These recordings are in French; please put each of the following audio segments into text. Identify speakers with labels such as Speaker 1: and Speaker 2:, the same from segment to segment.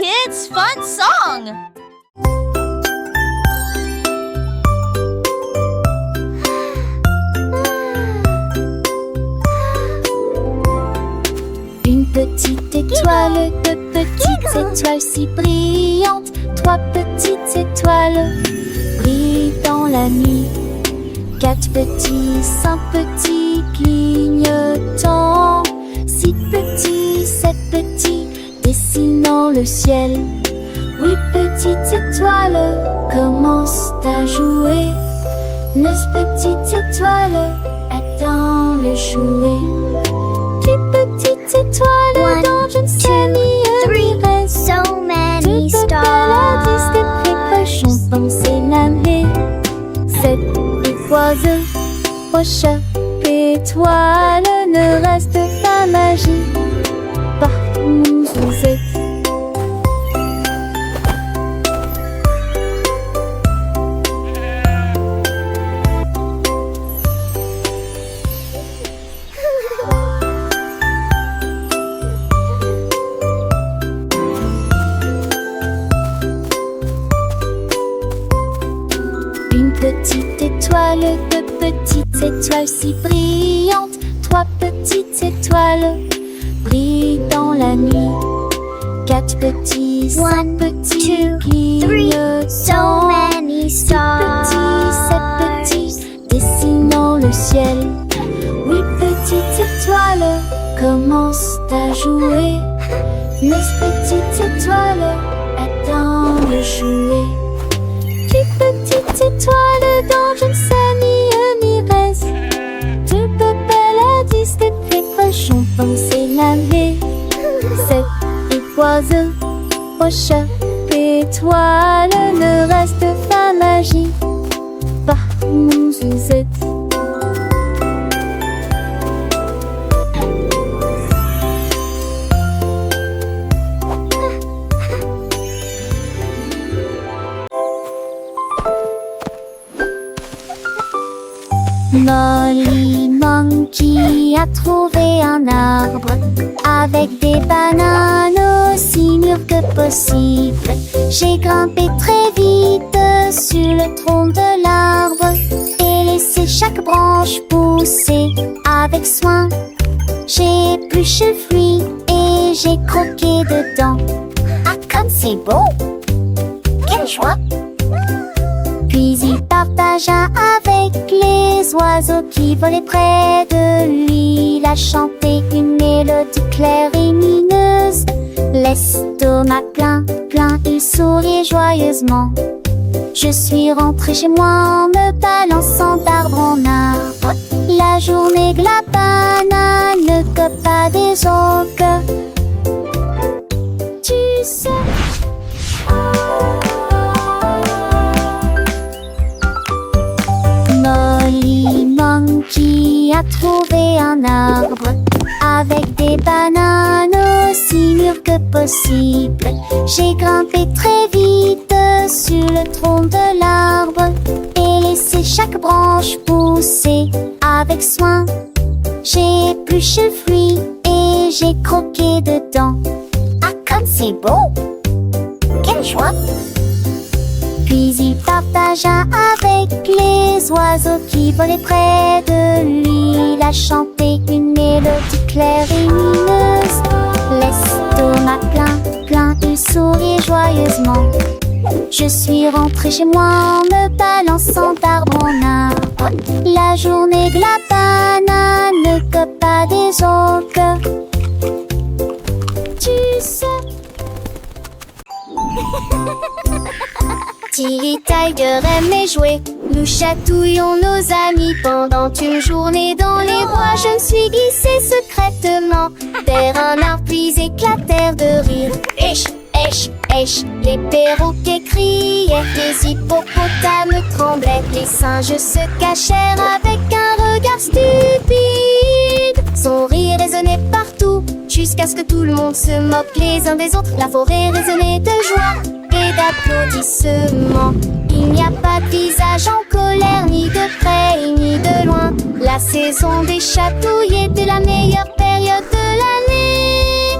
Speaker 1: kids' fun song!
Speaker 2: Une petite étoile, deux petites étoiles si brillantes, trois petites étoiles brillent dans la nuit. Quatre petits, cinq petits clignotants, six petits, sept petits dessinant le ciel. Huit petites étoiles commencent à jouer. Neuf petites étoiles attendent le jouet. Dix petites étoiles dans une série rêve.
Speaker 3: So many
Speaker 2: Toutes paladis des précautions pensées l'année. Sept oiseaux, au chat, étoile, ne reste pas magie. Partout où vous êtes. Une petite étoile, deux petites étoiles si brillantes, trois petites étoiles brillent dans la nuit. Quatre petits, cinq petits clignotants,
Speaker 3: So many
Speaker 2: six
Speaker 3: stars.
Speaker 2: petits, sept petits dessinant le ciel. Huit petites étoiles commencent à jouer. Neuf petites étoiles attendent le jouet. Dix petites étoiles dans une semi-miresse. Deux paladis des précautions pensées l'année. Sept oiseaux, au chat, étoile, ne reste pas magie. Partout où vous êtes. Molly Monkey a trouvé un arbre avec des bananes aussi mûres que possible. J'ai grimpé très vite sur le tronc de l'arbre et laissé chaque branche pousser avec soin. J'ai épluché le fruit et j'ai croqué dedans. Ah, comme c'est beau! Quelle joie! Puis il partagea avec les oiseaux qui volaient près de lui. Il a chanté une mélodie claire et lumineuse. L'estomac plein, plein, il souriait joyeusement. Je suis rentrée chez moi en me balançant d'arbre en arbre. La journée que la banane ne cope pas des autres. Tu sais. Molly Monkey a trouvé un arbre avec des bananes aussi mûres que possible. J'ai grimpé très vite sur le tronc de l'arbre et laissé chaque branche pousser avec soin. J'ai épluché le fruit et j'ai croqué dedans. Ah, comme c'est beau! Quelle joie! Puis il partagea avec les oiseaux qui volaient près de lui. Il a chanté une mélodie claire et lumineuse. L'estomac plein, plein, il souriait joyeusement. Je suis rentrée chez moi en me balançant d'arbre en arbre. La journée que la banane ne cope pas des autres. Tu sais. Tilly Tiger aimait jouer. Nous chatouillons nos amis pendant une journée dans les bois. Je me suis glissée secrètement vers un arbre puis éclatèrent de rire. Esh, esh, esh, les perroquets criaient, les hippopotames tremblaient, les singes se cachèrent avec un regard stupide. Son rire résonnait partout jusqu'à ce que tout le monde se moque les uns des autres. La forêt résonnait de joie et d'applaudissements. Il n'y a pas de visage en colère, ni de près ni de loin. La saison des chatouilles était la meilleure période de l'année.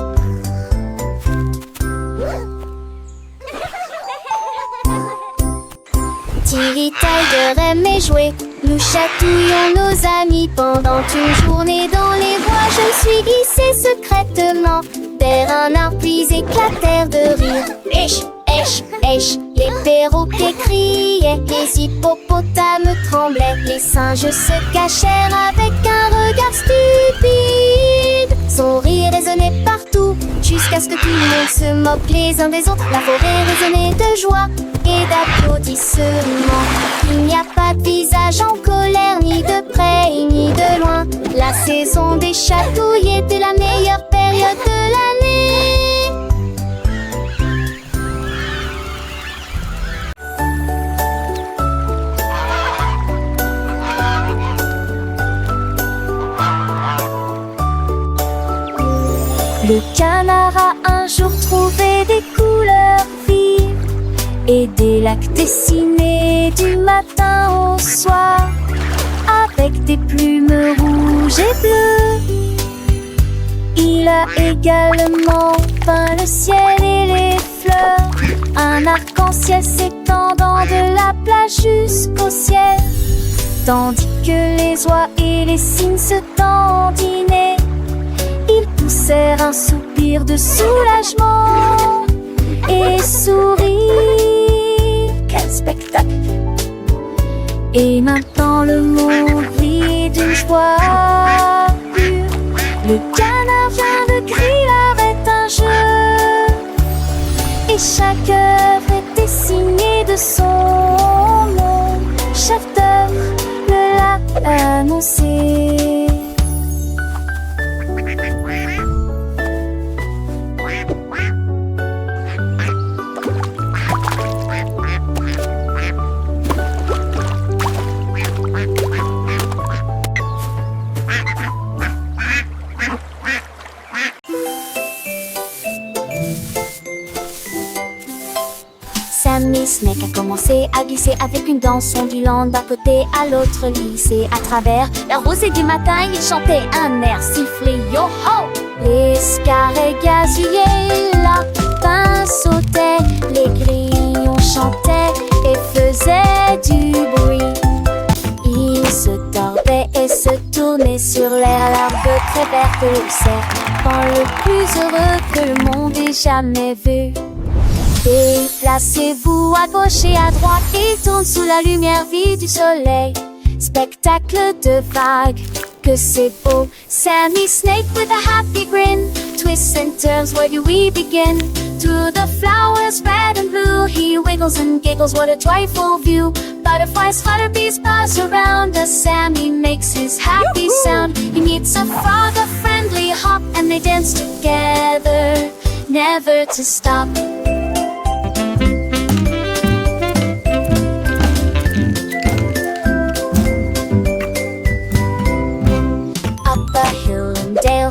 Speaker 2: cœur aimait jouer. Nous chatouillons nos amis pendant une journée dans les bois. Je me suis glissée secrètement vers un arbre puis éclatèrent de rire. Esh, esh, esh, les perroquets criaient, les hippopotames tremblaient, les singes se cachèrent avec un regard stupide. Son rire résonnait partout, jusqu'à ce que tout le monde se moque les uns des autres. La forêt résonnait de joie et d'applaudissements. Il n'y a pas de visage en colère, ni de près ni de loin. La saison des chatouilles était la meilleure période de l'année. Le canard a un jour trouvé des couleurs vives et des lacs dessinés du matin au soir avec des plumes rouges et bleues. Il a également peint le ciel et les fleurs, un arc-en-ciel s'étendant de la plage jusqu'au ciel, tandis que les oies et les cygnes se dandinaient. Ils poussèrent un soupir de soulagement et sourirent. Quel spectacle! Et maintenant le monde brille d'une joie pure. Le canard vient de crier arrête un jeu, et chaque œuvre était signée de son nom. Chef d'œuvre le l'a annoncé. Sammy Snake a commencé à glisser avec une danse ondulant d'un côté à l'autre lycée. À travers la rosée du matin, il chantait un air sifflé yo-ho. Les scarets gazouillaient, lapins sautaient, les grillons chantaient et faisaient du bruit. Ils se tordaient et se tournaient sur l'air, l'arbre très vert de le serpent le plus heureux que le monde ait jamais vu. Déplacez-vous à gauche et à droite, il tourne sous la lumière vive du soleil. Spectacle de vagues, que c'est beau. Sammy Snake with a happy grin, twists and turns, where do we begin? To the flowers red and blue, he wiggles and giggles, what a joyful view. Butterflies flutter, bees buzz around us, Sammy makes his happy sound. He meets a frog, a friendly hop, and they dance together, never to stop.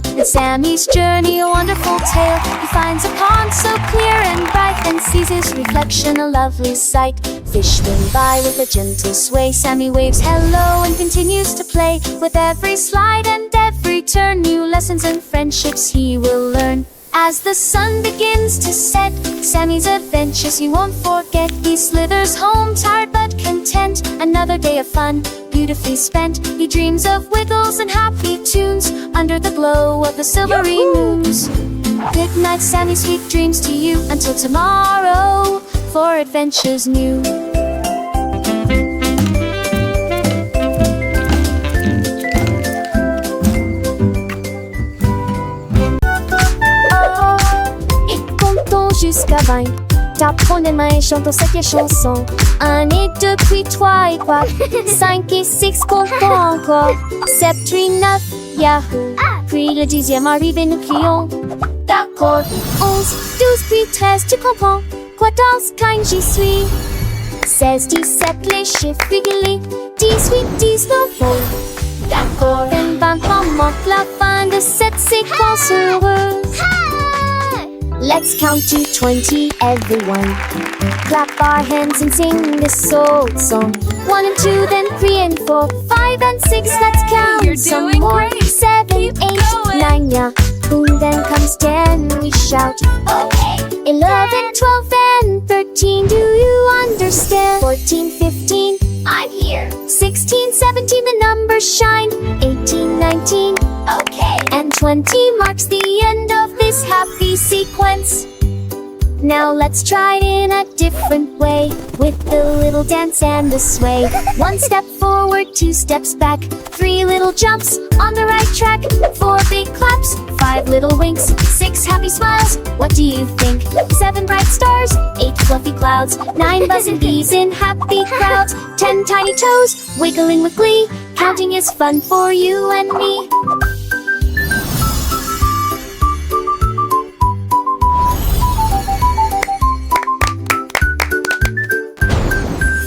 Speaker 2: And Sammy's journey a wonderful tale. He finds a pond so clear and bright, and sees his reflection a lovely sight. Fish swim by with a gentle sway. Sammy waves hello and continues to play. With every slide and every turn, new lessons and friendships he will learn. As the sun begins to set, Sammy's adventures he won't forget. He slithers home tired but content. Another day of fun, beautifully spent. He dreams of wiggles and happy tunes under the glow of the silvery moons. Good night, Sammy, sweet dreams to you. Until tomorrow, for adventures new. Jusqu'à 20, t'apprends les mains et chantons cette chanson. 1 et 2, puis 3 et 4, 5 et 6, comptons encore. 7, 8, 9, yahoo. Puis le 10e arrive et nous crions. D'accord. 11, 12, puis 13, tu comprends. 14, 15, j'y suis. 16, 17, les chiffres réguliers. 18, 19, bon. D'accord. 20, manque la fin de cette séquence heureuse. Let's count to 20, everyone. Clap our hands and sing this old song. 1 and 2, then 3 and 4, 5 and 6, let's count.
Speaker 1: You're
Speaker 2: some
Speaker 1: doing
Speaker 2: more.
Speaker 1: great.
Speaker 2: 7,
Speaker 1: Keep
Speaker 2: 8,
Speaker 1: going.
Speaker 2: 9, yeah. Boom, then comes 10, we shout. Okay. 11, 12, and 13, do you understand? 14, 15, I
Speaker 3: 5 here.
Speaker 2: 16, 17, the numbers shine. 18, 19,
Speaker 3: Okay.
Speaker 2: and 20 marks the end of this happy sequence. Now let's try it in a different way, with the little dance and the sway. 1 step forward, 2 steps back, 3 little jumps on the right track, 4 big claps, 5 little winks, 6 happy smiles. What do you think? 7 bright stars, 8 fluffy clouds, 9 buzzing bees in happy crowds, 10 tiny toes wiggling with glee. Counting is fun for you and me.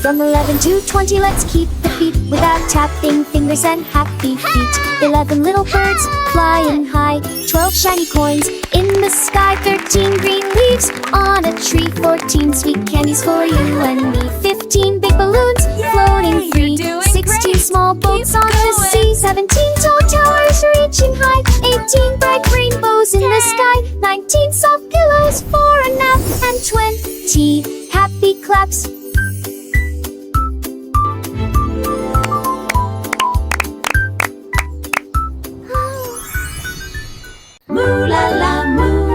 Speaker 2: From 11 to 20, let's keep the beat without tapping fingers and happy feet. 11 little birds flying high, 12 shiny coins in the sky, 13 green leaves on a tree, 14 sweet candies for you and me, 15 big balloons floating free, 16 small boats on the sea, 17 tall towers reaching high, 18 bright rainbows in the sky, 19 soft pillows for a nap, and 20 happy claps.
Speaker 1: Moo la la moo.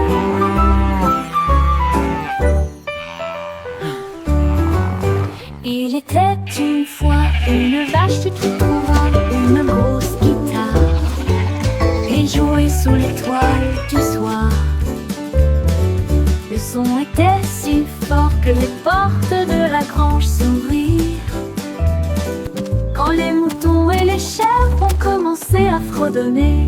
Speaker 1: Il était une fois une vache qui trouva une grosse guitare et jouait sous l'étoile du soir. Le son était si fort que les portes de la grange s'ouvrirent. Quand les moutons et les chèvres ont commencé à fredonner,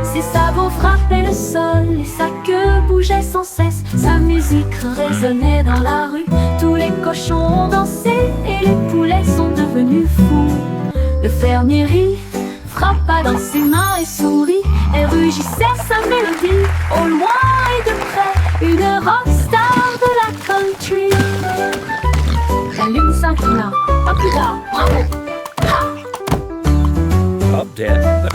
Speaker 1: ses sabots frappaient le sol et sa queue bougeait sans cesse. Sa musique résonnait dans la rue, tous les cochons ont dansé et les poulets sont devenus fous. Le fermier rit, frappa dans ses mains et sourit et rugissait sa mélodie. Au loin et de près, une rockstar de la country. La lune s'inclina, pas plus tard, bravo!
Speaker 4: Up, Dad.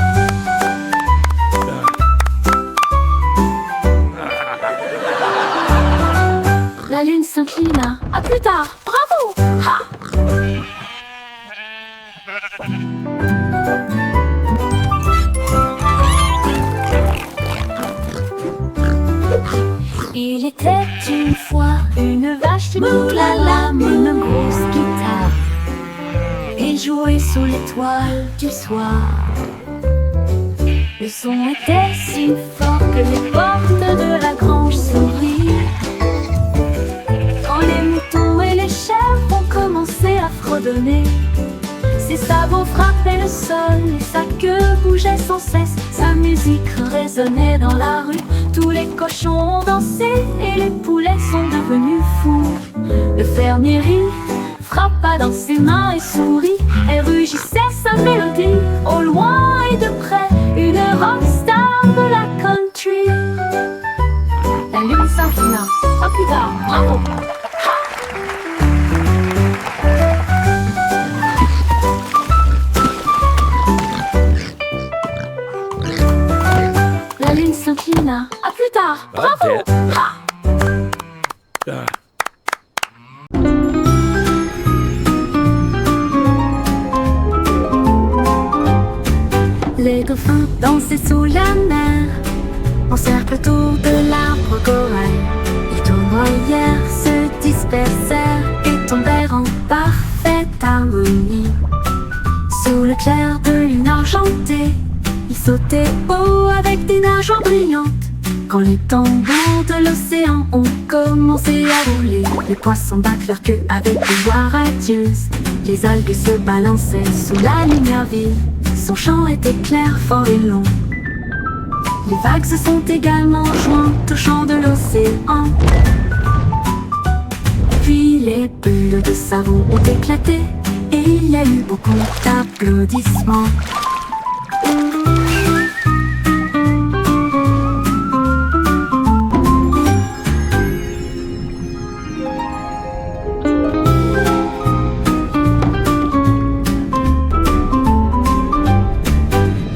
Speaker 1: La lune s'inclina, à plus tard, bravo! Ha! Il était une fois une vache qui moulala, une grosse guitare et jouait sous l'étoile du soir. Le son était si fort que les portes de la grange s'ouvrirent. Quand les moutons et les chèvres ont commencé à fredonner, ses sabots frappaient le sol et sa queue bougeait sans cesse. Sa musique résonnait dans la rue, tous les cochons ont dansé et les poulets sont devenus fous. Le fermier rit, frappa dans ses mains et sourit et rugissait sa mélodie. Au loin et de près, une rockstar de la country. La lune s'inclina, à plus tard, bravo! La lune s'inclina, à plus tard, bravo!
Speaker 4: Up, Dad.
Speaker 1: Ha! Les dauphins dansaient sous la mer, en cercle autour de l'arbre corail. Les tournoyères se dispersèrent et tombèrent en parfaite harmonie. Sous le clair de lune argentée, ils sautaient haut avec des nageoires brillantes. Quand les tambours de l'océan ont commencé à rouler, les poissons battent leur queue avec des voix radieuses. Les algues se balançaient sous la lumière vive. Son chant était clair, fort et long. Les vagues se sont également jointes au chant de l'océan. Puis les bulles de savon ont éclaté et il y a eu beaucoup d'applaudissements.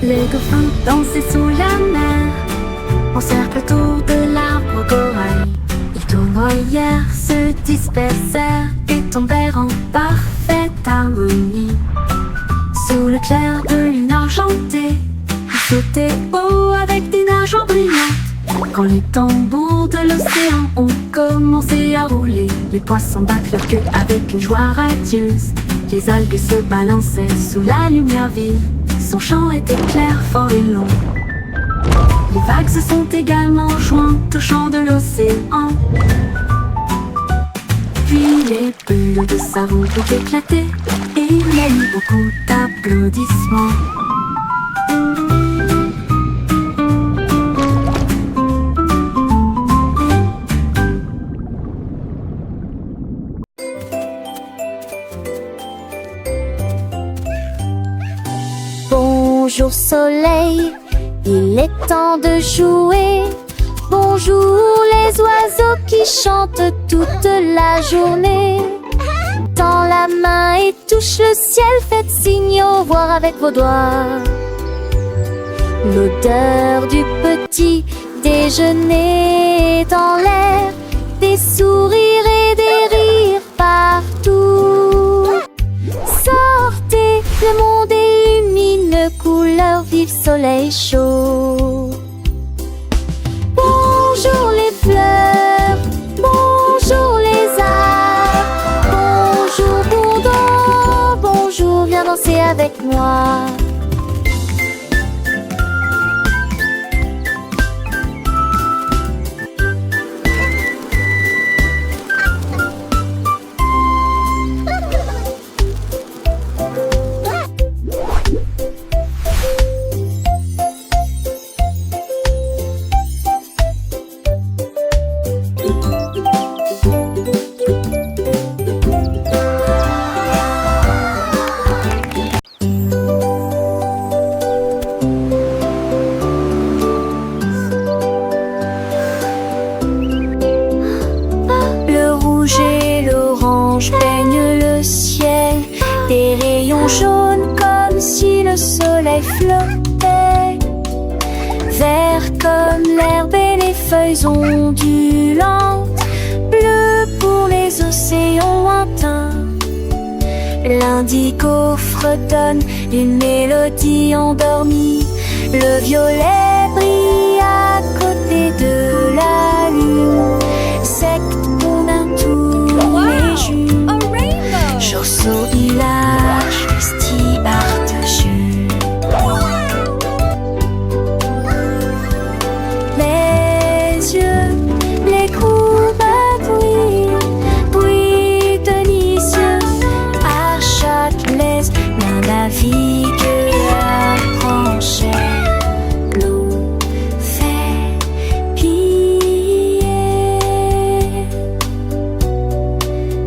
Speaker 1: Les dauphins dansaient sous la mer, en cercle autour de l'arbre corail. Les tournoyères se dispersèrent et tombèrent en parfaite harmonie. Sous le clair de lune argentée, il sautait haut avec des nages brillantes. Quand les tambours de l'océan ont commencé à rouler, les poissons battent leur queue avec une joie radieuse. Les algues se balançaient sous la lumière vive. Son chant était clair, fort et long. Les vagues se sont également jointes au chant de l'océan. Puis les bulles de savon ont éclaté et il y a eu beaucoup d'applaudissements.
Speaker 2: Bonjour soleil, il est temps de jouer. Bonjour les oiseaux qui chantent toute la journée. Tends la main et touche le ciel, faites signe au revoir avec vos doigts. L'odeur du petit déjeuner est dans l'air, des sourires et des rires partout. Sortez, le monde est lumineux, couleur vive, soleil chaud. Bonjour les fleurs, bonjour les arbres, bonjour bourdon, bonjour, viens danser avec moi. Peigne le ciel, des rayons jaunes comme si le soleil flottait. Vert comme l'herbe et les feuilles ondulantes, bleu pour les océans lointains. L'indigo fredonne une mélodie endormie. Le violet brille à côté de la lune. Secte pour un tour les jumes. Chausseau village, stibard de jus. Les yeux, les courbes bruit délicieux. À Châtelet, l'un navigue à Franchet. L'eau fait piller.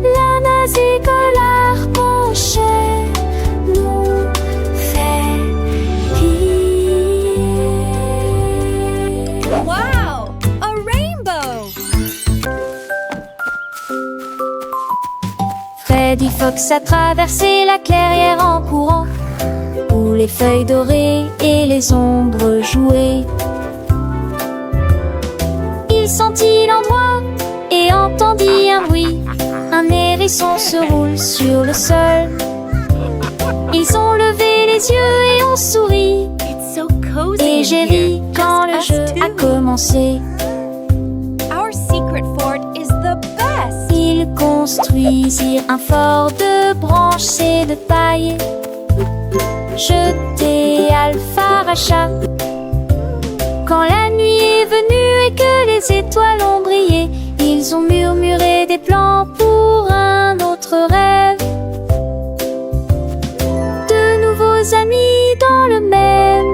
Speaker 2: La navigue Freddy Fox a traversé la clairière en courant, où les feuilles dorées et les ombres jouaient. Il sentit l'endroit et entendit un bruit. Un hérisson se roule sur le sol. Ils ont levé les yeux et ont souri. Et j'ai ri quand le jeu a commencé. Ils construisirent un fort de branches et de paille. Jeté Alpharacha. Quand la nuit est venue et que les étoiles ont brillé, ils ont murmuré des plans pour un autre rêve. De nouveaux amis dans le même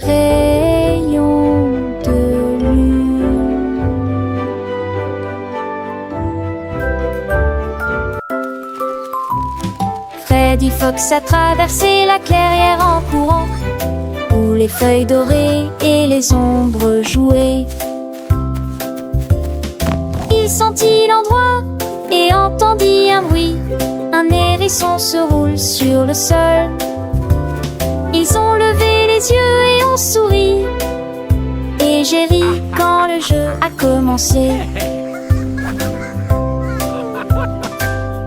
Speaker 2: rayon de lune. Freddy Fox a traversé la clairière en courant, où les feuilles dorées et les ombres jouaient. Il sentit l'endroit et entendit un bruit. Un hérisson se roule sur le sol. Ils ont levé les yeux et ont souri. Et j'ai ri quand le jeu a commencé.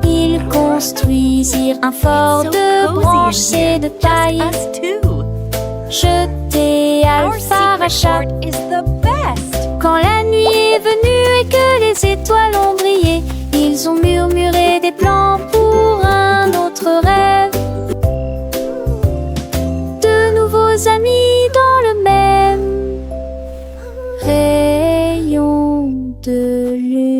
Speaker 2: Ils construisirent un fort de branches et de paille. Jeté à Alpharachat quand la nuit est venue et que les étoiles ont brillé, ils ont murmuré des plans pour un autre rêve. De nouveaux amis dans le même rayon de lune.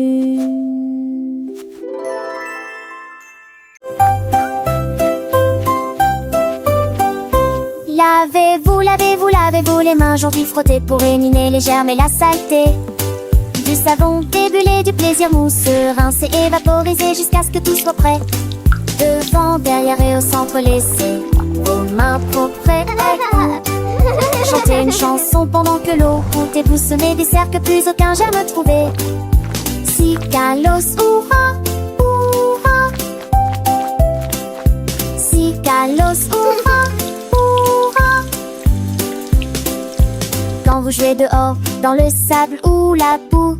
Speaker 2: Lavez-vous les mains aujourd'hui, frottez pour éliminer les germes et la saleté. Du savon débulé, du plaisir mousseux, rincé et vaporisé jusqu'à ce que tout soit prêt. Devant, derrière et au centre, laissez vos mains propres. Chantez une chanson pendant que l'eau coule et vous semez des cercles plus aucun germe trouvé. Si Kalos, hurrah, hurrah. Si Kalos, hurrah, hurrah. Quand vous jouez dehors, dans le sable ou la boue,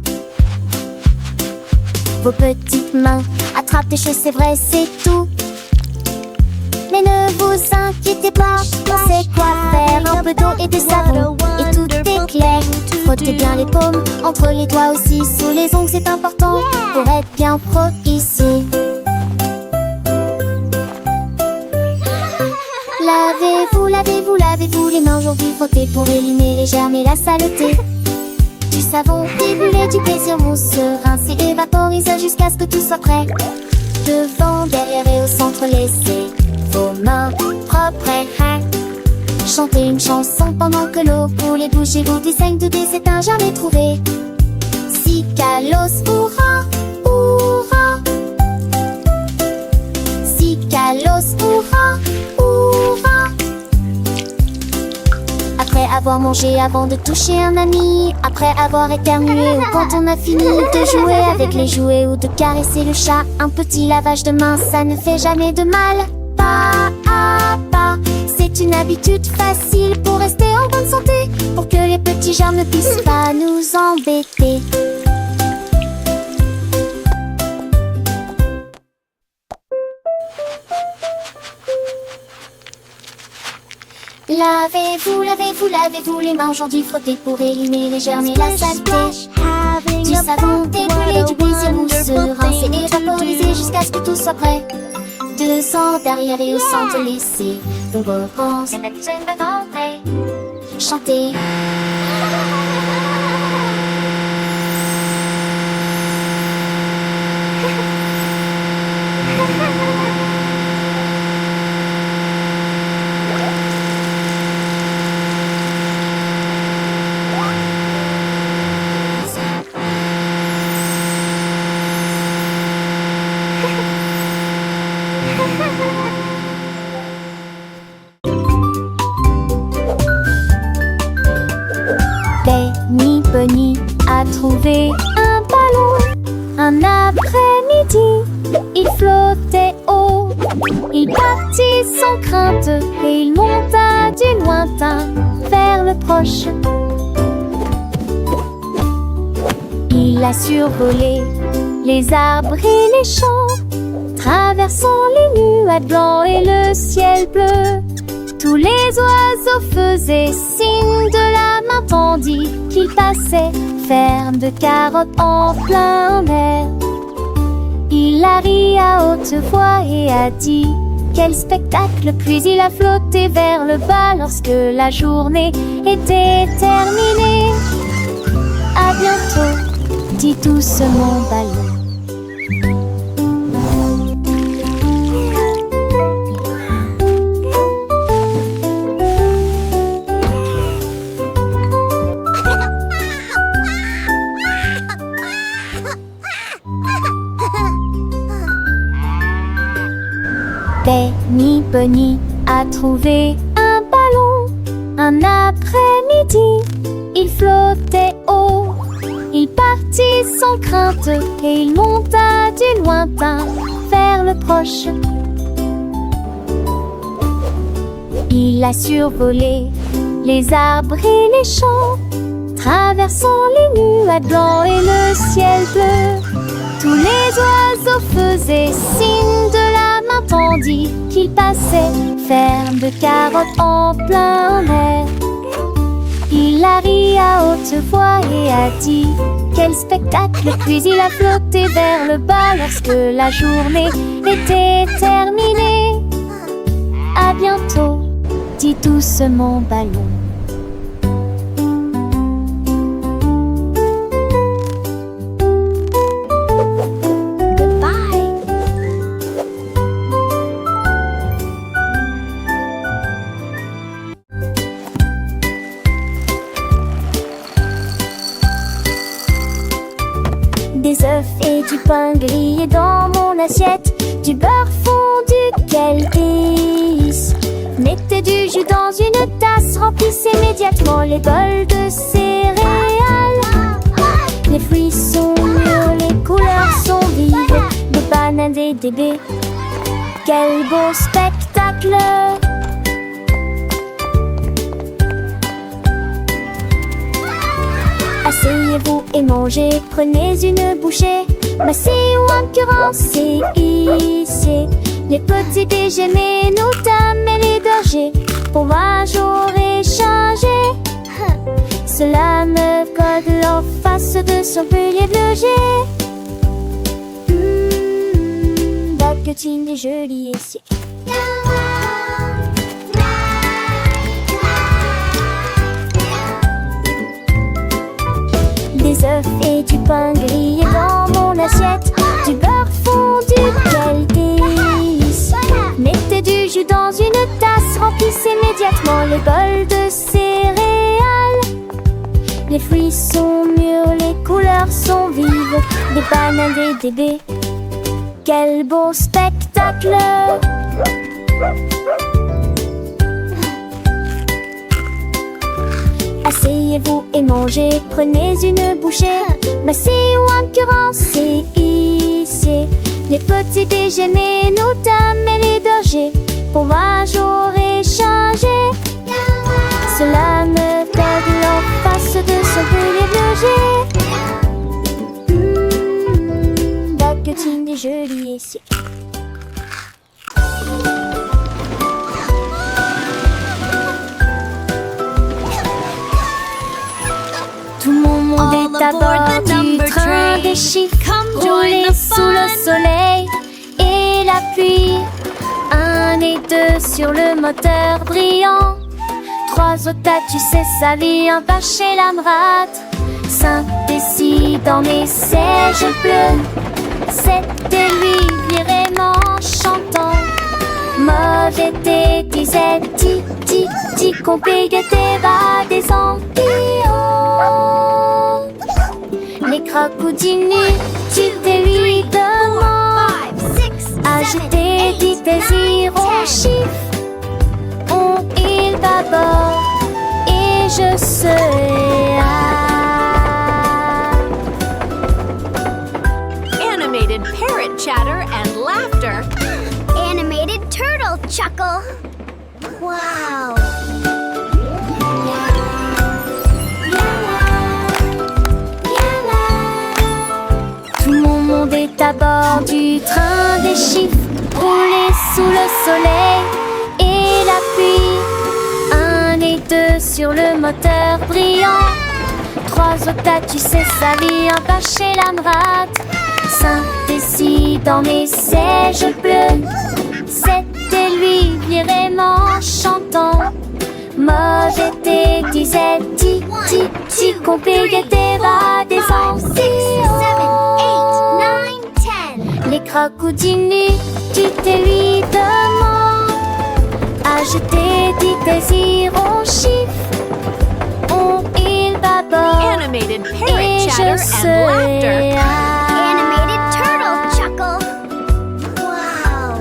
Speaker 2: vos petites mains attrapent des choses, c'est vrai, c'est tout. Mais ne vous inquiétez pas, on sait quoi faire. Un peu d'eau et de savon, et tout est clair. Frottez bien les paumes, entre les doigts aussi. Sous les ongles, c'est important pour être bien pro ici. Lavez-vous les mains aujourd'hui, frottez pour éliminer les germes et la saleté. Du savon débulé, du plaisir mousseux, rincé et vaporisé jusqu'à ce que tout soit prêt. Devant, derrière et au centre, laissez vos mains propres. Chantez une chanson pendant que l'eau coule et bougez-vous du seigne de des étains jamais trouvés. Si Kalos, hurrah, hurrah. Si Kalos, hurrah, hurrah. Après avoir mangé, avant de toucher un ami, après avoir éternué ou quand on a fini de jouer avec les jouets ou de caresser le chat, un petit lavage de main, ça ne fait jamais de mal. Pas à pas, c'est une habitude facile pour rester en bonne santé, pour que les petits germes ne puissent pas nous embêter. Lavez-vous les mains aujourd'hui, frottez pour éliminer les germes et la saleté. Du savon débulé, du plaisir mousseux, rincé et vaporisé jusqu'à ce que tout soit prêt. Devant, derrière et au centre, laissez vos réponses chanter. Bunny a trouvé un ballon. Un après-midi, il flottait haut. Il partit sans crainte et il monta du lointain vers le proche. Il a survolé les arbres et les champs, traversant les nuages blancs et le ciel bleu. Tous les oiseaux faisaient signe de la main tandis qu'il passait, ferme de carottes en plein air. Il a ri à haute voix et a dit quel spectacle, puis il a flotté vers le bas lorsque la journée était terminée. À bientôt, dit doucement ballon. Bunny a trouvé un ballon. Un après-midi, il flottait haut. Il partit sans crainte et il monta du lointain vers le proche. Il a survolé les arbres et les champs, traversant les nuages blancs et le ciel bleu. Tous les oiseaux faisaient signe de la entendit qu'il passait, ferme de carottes en plein air. Il a ri à haute voix et a dit: quel spectacle! Puis il a flotté vers le bas lorsque la journée était terminée. À bientôt, dit doucement Ballon. Des œufs et du pain grillé dans mon assiette, du beurre fondu, quel délice! Mettez du jus dans une tasse, remplissez immédiatement les bols de céréales. Les fruits sont mûrs, les couleurs sont vives, des bananes, des baies. Quel beau spectacle! Asseyez-vous et mangez, prenez une bouchée. Massez ou incurancez, hissez les petits déjeuners, nos dames et les bergers. Pour moi j'aurais changé. Cela me colle en face de son pilier de jet. Baguettine et joli essier. Des œufs et du pain grillé dans mon assiette, du beurre fondu, quel délice! Mettez du jus dans une tasse, remplissez immédiatement les bols de céréales. Les fruits sont mûrs, les couleurs sont vives, des bananes et des baies. Quel beau spectacle! Asseyez-vous et mangez, prenez une bouchée. Massez ou incurancez, hissez les petits déjeuners, nos dames et les bergers. Pour moi j'aurais changé. Cela me colle en face de son pilier de jet. Baguettine et joli essier. Tout mon monde est à bord du train des chiffres, roulé sous le soleil et la pluie. 1 et 2 sur le moteur brillant. 3 au tas, tu sais sa vie, un pas chez la rate. 5 et 6 dans mes sièges bleus. 7 et 8 vraiment chantant. Mauvais thé, disait ti ti ti, compliqué bas des Antilles. Les crocodilles, tu t'es lui demande. Agiter, dit désir au chiffre. On il bâbord et je serai
Speaker 4: Animated parrot chatter and laughter.
Speaker 3: Animated turtle chuckle. Wow.
Speaker 2: Tout mon monde est à bord du train des chiffres, roulé sous le soleil et la pluie. 1 et 2 sur le moteur brillant. 3 au tas, tu sais sa vie, un pas chez la rate. 5 et 6 dans mes sièges bleus. 7 et 8 vraiment chantant. Mauvais thé, disait ti ti ti, compliqué bas des Antilles.
Speaker 3: 7, 8, 9, 10.
Speaker 2: Les crocodilles, tu t'es lui demande. Agiter, dit désir au chiffre. On il bâbord
Speaker 4: Animated
Speaker 2: et
Speaker 4: parrot
Speaker 2: je
Speaker 4: chatter and laughter.
Speaker 2: serai
Speaker 3: Animated turtle chuckle. Wow.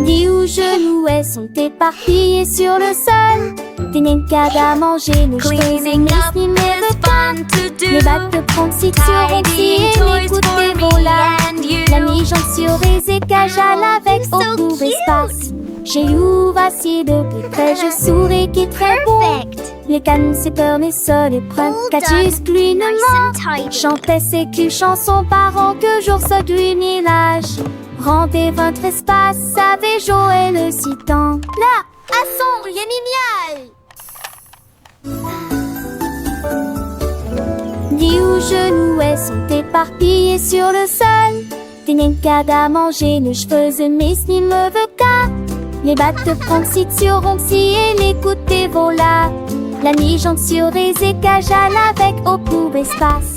Speaker 2: Dis où je louais sont éparpillés sur le sol. Des nincades à manger, nous
Speaker 4: Cleaning up is fun to do.
Speaker 2: Les bacs de proxy sur
Speaker 4: Tidying
Speaker 2: et
Speaker 4: toys
Speaker 2: les coups
Speaker 4: for
Speaker 2: de
Speaker 4: me
Speaker 2: volage.
Speaker 4: and you.
Speaker 2: La mi-jambe sur les écages à l'avec
Speaker 3: So
Speaker 2: au court
Speaker 3: cute.
Speaker 2: espace. J'ai ouvert si de plus près, je souris qui est très bon.
Speaker 3: Perfect.
Speaker 2: Les cannes, c'est peur, mes sols et preuves.
Speaker 3: Well
Speaker 2: Catus,
Speaker 3: done.
Speaker 2: gluinement.
Speaker 3: Nice and tidy.
Speaker 2: Chantait ses culs, chansons parents que jour se gluminage. Rendez votre espace, savez Joël le citant. Là, à son, génial. Dis où genouets sont éparpillés sur le sol. Des nincades à manger, nos cheveux mes ni me veut qu'à. Les battes de Franxit sur Ronxy et les côtés volats. La mi-jante sur des écages avec au plus espace.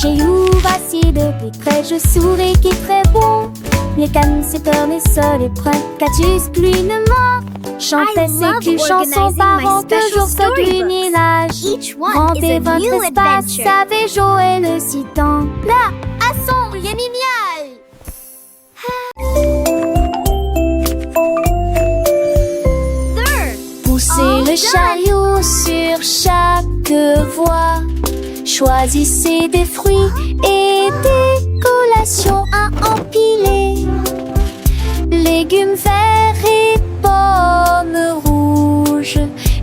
Speaker 2: J'ai ouvert si de plus près, je souris qui est très bon. Les cannes, c'est peur, mes sols et preuves. Catus, gluinement. Chantait
Speaker 3: I love
Speaker 2: ses culs, chansons
Speaker 3: organizing
Speaker 2: parents
Speaker 3: my
Speaker 2: que
Speaker 3: special
Speaker 2: jour se
Speaker 3: storybooks.
Speaker 2: gluminage.
Speaker 3: Each one is
Speaker 2: Rendez
Speaker 3: a
Speaker 2: votre
Speaker 3: new
Speaker 2: espace,
Speaker 3: adventure.
Speaker 2: savez Joël le citant. Là, à son, génial.
Speaker 3: Third.
Speaker 2: Poussez
Speaker 3: All
Speaker 2: le
Speaker 3: done.
Speaker 2: chariot sur chaque voie. Choisissez des fruits et des collations à empiler. Légumes verts et pommes rouges.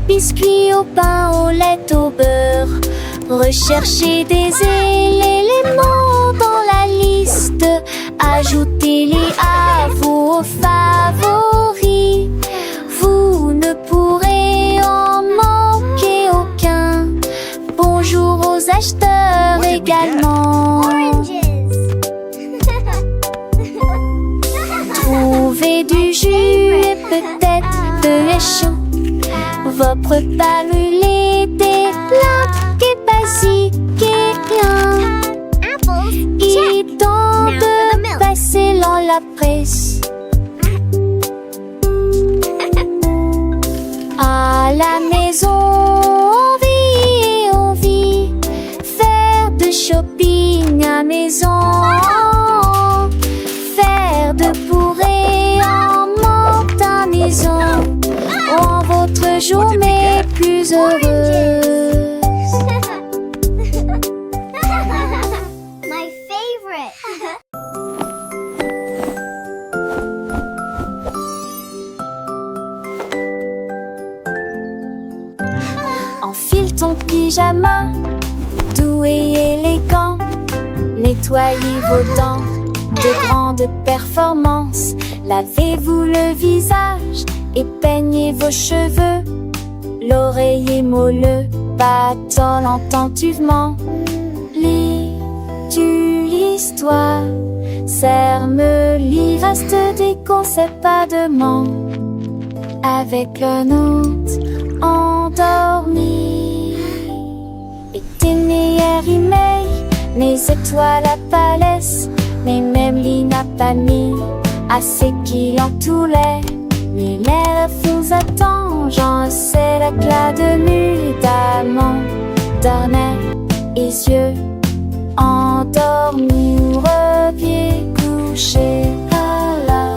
Speaker 2: Biscuits au pain, au lait, au beurre. Recherchez des éléments dans la liste. Ajoutez-les à vos favoris. Vous ne pourrez en manquer aucun. Bonjour aux acheteurs également.
Speaker 3: Oranges.
Speaker 2: Trouvez du jus et peut-être de l'échou. Vos brûlés, des plantes et basiques et rien.
Speaker 3: Apples.
Speaker 2: Il
Speaker 3: Check.
Speaker 2: est temps
Speaker 3: Now for the milk.
Speaker 2: de passer dans la presse. À la maison, on vit, faire de shopping à maison, faire de bourrée en monte à maison, rend votre journée plus heureuse.
Speaker 3: My favorite.
Speaker 2: Enfile ton pyjama, doux et élégant. Nettoyez vos dents de grande performance. Lavez-vous le visage et peignez vos cheveux. L'oreiller moelleux battant lentement. Lis-tu l'histoire? Serre-me lit, reste des concepts pas de ment. Avec un autre endormi. Et tes meilleurs emails, mes étoiles à palès, mais même l'ina pas mis assez qui en tout l'air. Mais l'air vous attend, j'en sais l'éclat de mule d'amant, d'ornais et yeux endormis ou reviens coucher à la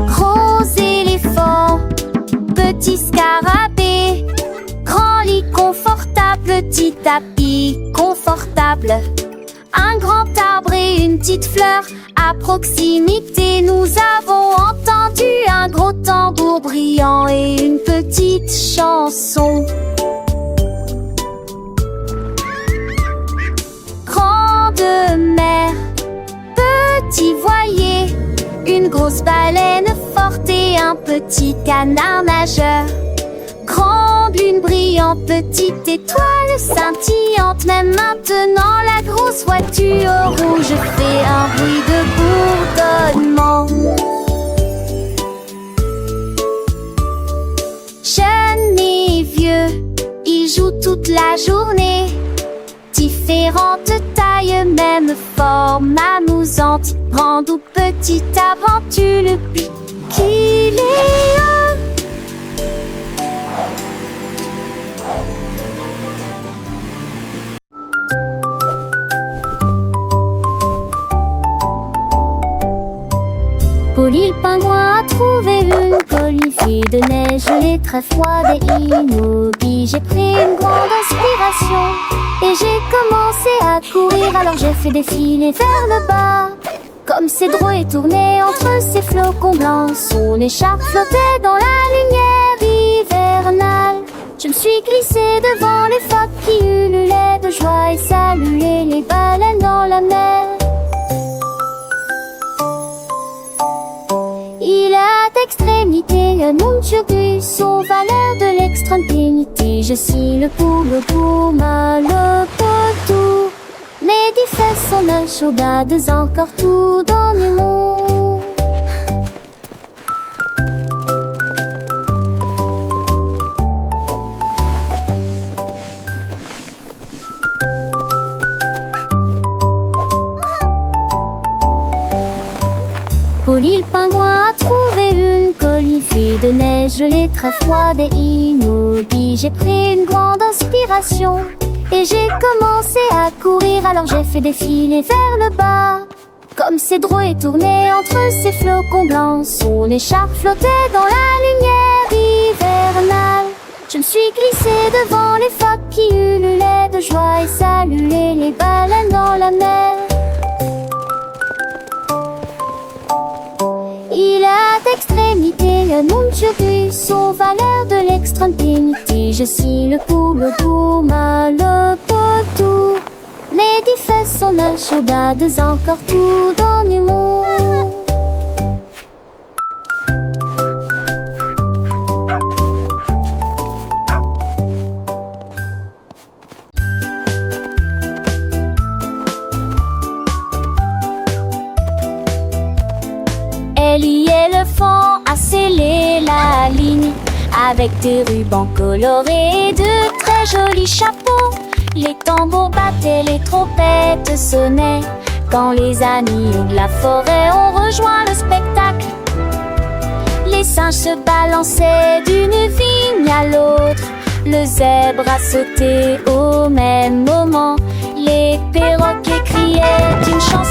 Speaker 2: Gros éléphant, petit scarabée, grand lit confortable, petit tapis confortable, un grand arbre et une petite fleur à proximité. Nous avons entendu un gros tambour brillant et une petite chanson. Grande mer, petit voilier, une grosse baleine forte et un petit canard nageur. Grande lune brillante, petite étoile scintillante. Même maintenant la grosse voiture rouge fait un bruit de bourdonnement. Jeune et vieux, ils jouent toute la journée. Petit différentes tailles, même forme amusante. Grande ou petite aventure, le but qu'il est un. Polly le pingouin a trouvé une colifée de neige gelée très froide et immobile. J'ai pris une grande inspiration et j'ai commencé à courir. Alors j'ai fait défiler vers le bas. Comme ces drôles et tourné entre ces flocons blancs, son écharpe flottait dans la lumière hivernale. Je me suis glissée devant les phoques qui ululaient de joie et saluaient les baleines dans la mer. Il a d'extrémité un Munchubus aux valeurs de l'extrême-pénité. Je suis le poule pouma, le potou. Mes 10 fesses sont un chaudades encore tout dans le monde. Polly le pingouin a trouvé une colifée de neige gelée très froide et immobile. J'ai pris une grande inspiration et j'ai commencé à courir. Alors j'ai fait défiler vers le bas. Comme ces drôles et tourné entre ces flocons blancs, son écharpe flottait dans la lumière hivernale. Je me suis glissée devant les phoques qui ululaient de joie et saluaient les baleines dans la mer. Il a d'extrémité un Munchubus aux valeurs de l'extrême-pénité. Je suis le poule pouma, le potou. Mes 10 fesses sont un chaudades encore tout dans le monde. Ellie éléphant a scellé la ligne avec des rubans colorés et de très jolis chapeaux. Les tambours battaient, les trompettes sonnaient quand les amis de la forêt ont rejoint le spectacle. Les singes se balançaient d'une vigne à l'autre. Le zèbre a sauté au même moment. Les perroquets criaient une chanson.